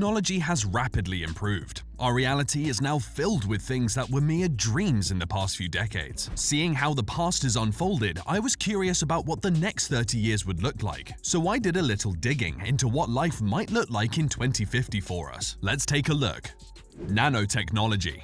Technology has rapidly improved. Our reality is now filled with things that were mere dreams in the past few decades. Seeing how the past has unfolded, I was curious about what the next 30 years would look like. So I did a little digging into what life might look like in 2050 for us. Let's take a look. Nanotechnology.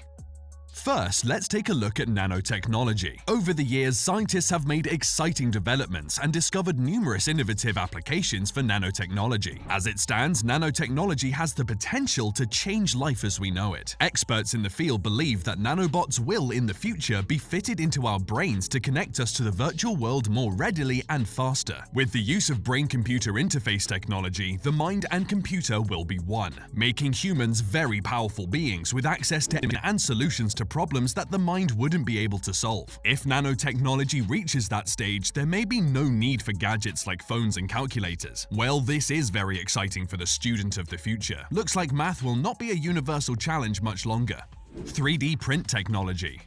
First, let's take a look at nanotechnology. Over the years, scientists have made exciting developments and discovered numerous innovative applications for nanotechnology. As it stands, nanotechnology has the potential to change life as we know it. Experts in the field believe that nanobots will, in the future, be fitted into our brains to connect us to the virtual world more readily and faster. With the use of brain-computer interface technology, the mind and computer will be one, making humans very powerful beings with access to and solutions to problems that the mind wouldn't be able to solve. If nanotechnology reaches that stage, there may be no need for gadgets like phones and calculators. Well, this is very exciting for the student of the future. Looks like math will not be a universal challenge much longer. 3D print technology.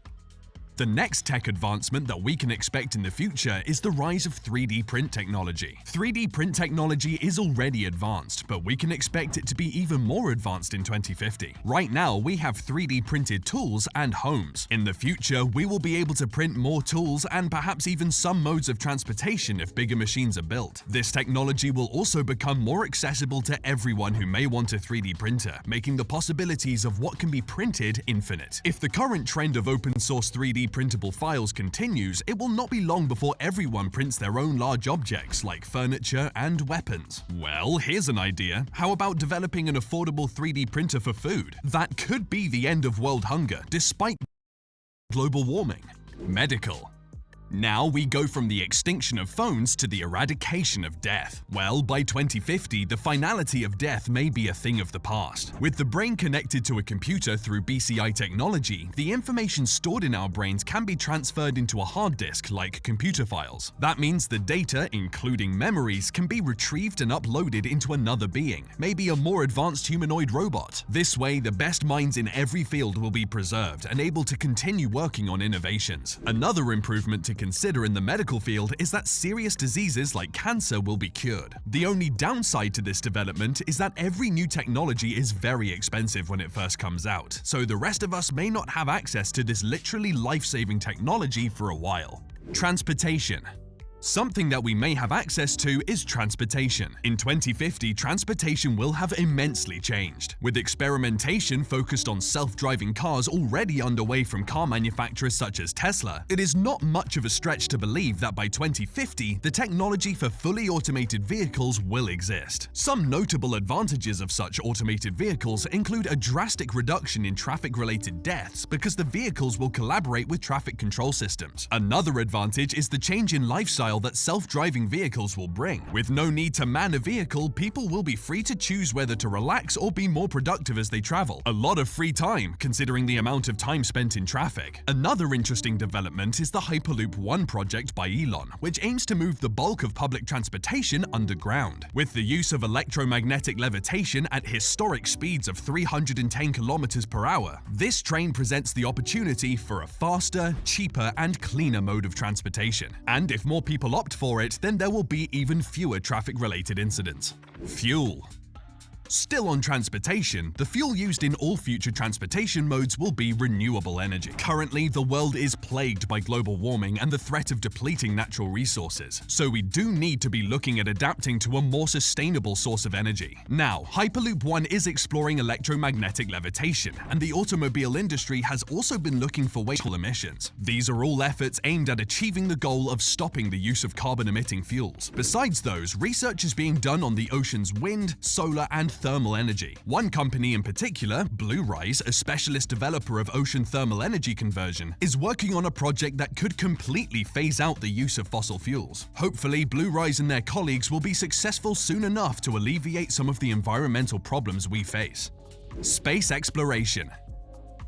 The next tech advancement that we can expect in the future is the rise of 3D print technology. 3D print technology is already advanced, but we can expect it to be even more advanced in 2050. Right now, we have 3D printed tools and homes. In the future, we will be able to print more tools and perhaps even some modes of transportation if bigger machines are built. This technology will also become more accessible to everyone who may want a 3D printer, making the possibilities of what can be printed infinite. If the current trend of open source 3D printable files continues, it will not be long before everyone prints their own large objects like furniture and weapons. Well, here's an idea. How about developing an affordable 3D printer for food? That could be the end of world hunger, despite global warming. Medical. Now we go from the extinction of phones to the eradication of death. Well, by 2050, the finality of death may be a thing of the past. With the brain connected to a computer through BCI technology, the information stored in our brains can be transferred into a hard disk like computer files. That means the data, including memories, can be retrieved and uploaded into another being, maybe a more advanced humanoid robot. This way, the best minds in every field will be preserved and able to continue working on innovations. Another improvement to consider in the medical field is that serious diseases like cancer will be cured. The only downside to this development is that every new technology is very expensive when it first comes out, so the rest of us may not have access to this literally life-saving technology for a while. Transportation. Something that we may have access to is transportation. In 2050, transportation will have immensely changed. With experimentation focused on self-driving cars already underway from car manufacturers such as Tesla, it is not much of a stretch to believe that by 2050, the technology for fully automated vehicles will exist. Some notable advantages of such automated vehicles include a drastic reduction in traffic-related deaths because the vehicles will collaborate with traffic control systems. Another advantage is the change in lifestyle that self-driving vehicles will bring. With no need to man a vehicle, people will be free to choose whether to relax or be more productive as they travel. A lot of free time, considering the amount of time spent in traffic. Another interesting development is the Hyperloop One project by Elon, which aims to move the bulk of public transportation underground. With the use of electromagnetic levitation at historic speeds of 310 kilometers per hour, this train presents the opportunity for a faster, cheaper, and cleaner mode of transportation. And if more people opt for it, then there will be even fewer traffic-related incidents. Fuel. Still on transportation, the fuel used in all future transportation modes will be renewable energy. Currently, the world is plagued by global warming and the threat of depleting natural resources, so we do need to be looking at adapting to a more sustainable source of energy. Now, Hyperloop One is exploring electromagnetic levitation, and the automobile industry has also been looking for wasteful emissions. These are all efforts aimed at achieving the goal of stopping the use of carbon-emitting fuels. Besides those, research is being done on the ocean's wind, solar, and thermal energy. One company in particular, Bluerise, a specialist developer of ocean thermal energy conversion, is working on a project that could completely phase out the use of fossil fuels. Hopefully, Bluerise and their colleagues will be successful soon enough to alleviate some of the environmental problems we face. Space exploration.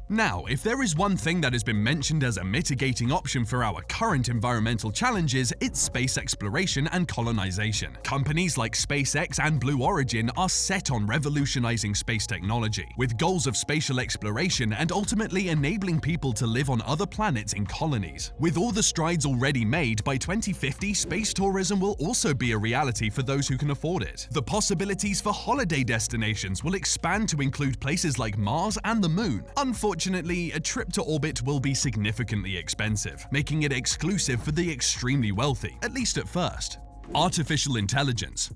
Now, if there is one thing that has been mentioned as a mitigating option for our current environmental challenges, it's space exploration and colonization. Companies like SpaceX and Blue Origin are set on revolutionizing space technology, with goals of spatial exploration and ultimately enabling people to live on other planets in colonies. With all the strides already made, by 2050, space tourism will also be a reality for those who can afford it. The possibilities for holiday destinations will expand to include places like Mars and the Moon. Unfortunately, a trip to orbit will be significantly expensive, making it exclusive for the extremely wealthy, at least at first. Artificial intelligence.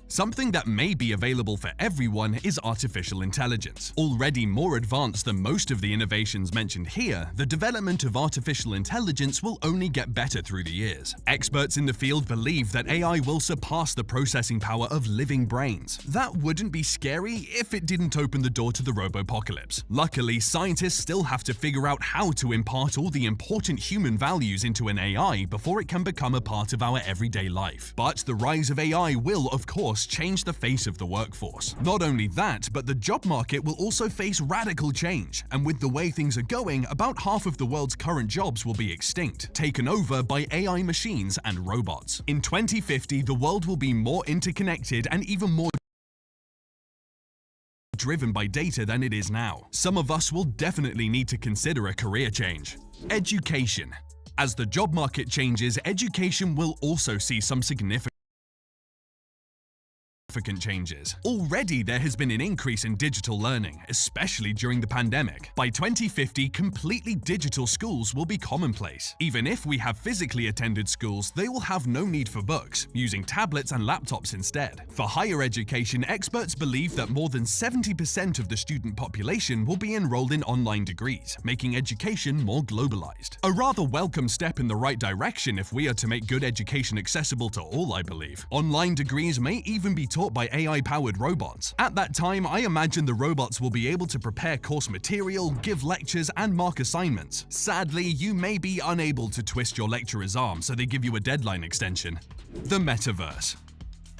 Something that may be available for everyone is artificial intelligence. Already more advanced than most of the innovations mentioned here, the development of artificial intelligence will only get better through the years. Experts in the field believe that AI will surpass the processing power of living brains. That wouldn't be scary if it didn't open the door to the robopocalypse. Luckily, scientists still have to figure out how to impart all the important human values into an AI before it can become a part of our everyday life. But the rise of AI will, of course, change the face of the workforce. Not only that, but the job market will also face radical change, and with the way things are going, about half of the world's current jobs will be extinct, taken over by AI machines and robots. In 2050, the world will be more interconnected and even more driven by data than it is now. Some of us will definitely need to consider a career change. Education. As the job market changes, education will also see some significant changes. Already there has been an increase in digital learning, especially during the pandemic. By 2050, completely digital schools will be commonplace. Even if we have physically attended schools, they will have no need for books, using tablets and laptops instead. For higher education, experts believe that more than 70% of the student population will be enrolled in online degrees, making education more globalized. A rather welcome step in the right direction if we are to make good education accessible to all, I believe. Online degrees may even be taught by AI-powered robots. At that time, I imagine the robots will be able to prepare course material, give lectures, and mark assignments. Sadly, you may be unable to twist your lecturer's arm, so they give you a deadline extension. The metaverse.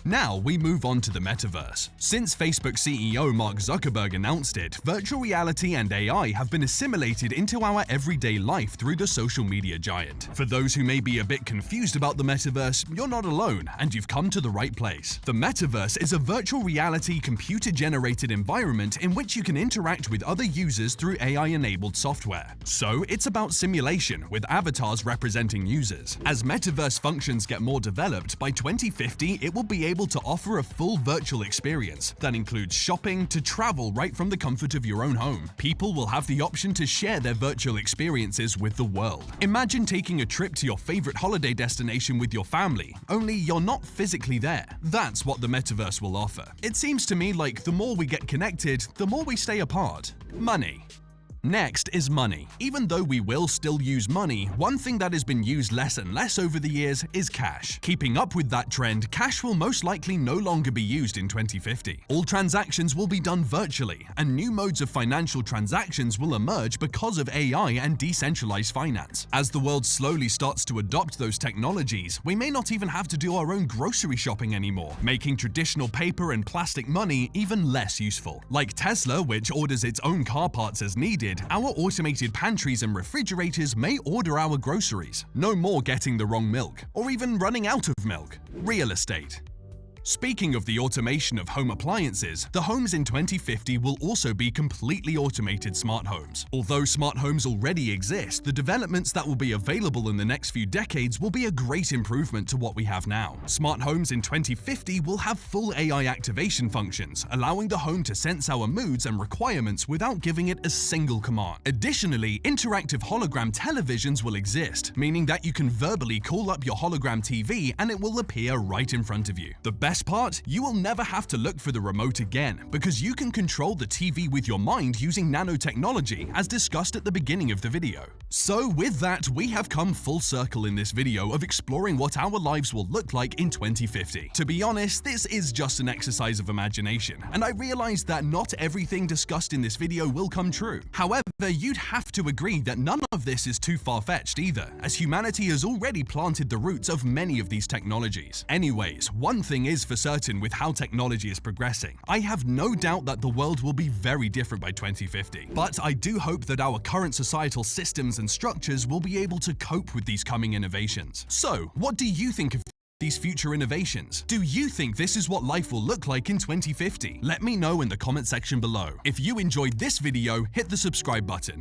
Now we move on to the metaverse. Since Facebook CEO Mark Zuckerberg announced it, virtual reality and AI have been assimilated into our everyday life through the social media giant. For those who may be a bit confused about the metaverse, you're not alone, and you've come to the right place. The metaverse is a virtual reality computer-generated environment in which you can interact with other users through AI-enabled software. So it's about simulation, with avatars representing users. As metaverse functions get more developed, by 2050 it will be able to offer a full virtual experience that includes shopping to travel right from the comfort of your own home. People will have the option to share their virtual experiences with the world. Imagine taking a trip to your favorite holiday destination with your family, only you're not physically there. That's what the metaverse will offer. It seems to me like the more we get connected, the more we stay apart. Money. Next is money. Even though we will still use money, one thing that has been used less and less over the years is cash. Keeping up with that trend, cash will most likely no longer be used in 2050. All transactions will be done virtually, and new modes of financial transactions will emerge because of AI and decentralized finance. As the world slowly starts to adopt those technologies, we may not even have to do our own grocery shopping anymore, making traditional paper and plastic money even less useful. Like Tesla, which orders its own car parts as needed, our automated pantries and refrigerators may order our groceries. No more getting the wrong milk, or even running out of milk. Real estate. Speaking of the automation of home appliances, the homes in 2050 will also be completely automated smart homes. Although smart homes already exist, the developments that will be available in the next few decades will be a great improvement to what we have now. Smart homes in 2050 will have full AI activation functions, allowing the home to sense our moods and requirements without giving it a single command. Additionally, interactive hologram televisions will exist, meaning that you can verbally call up your hologram TV and it will appear right in front of you. The best part, you will never have to look for the remote again, because you can control the TV with your mind using nanotechnology, as discussed at the beginning of the video. So with that, we have come full circle in this video of exploring what our lives will look like in 2050. To be honest, this is just an exercise of imagination, and I realize that not everything discussed in this video will come true. However, you'd have to agree that none of this is too far-fetched either, as humanity has already planted the roots of many of these technologies. Anyways, one thing is is for certain with how technology is progressing. I have no doubt that the world will be very different by 2050. But I do hope that our current societal systems and structures will be able to cope with these coming innovations. So, what do you think of these future innovations? Do you think this is what life will look like in 2050? Let me know in the comment section below. If you enjoyed this video, hit the subscribe button.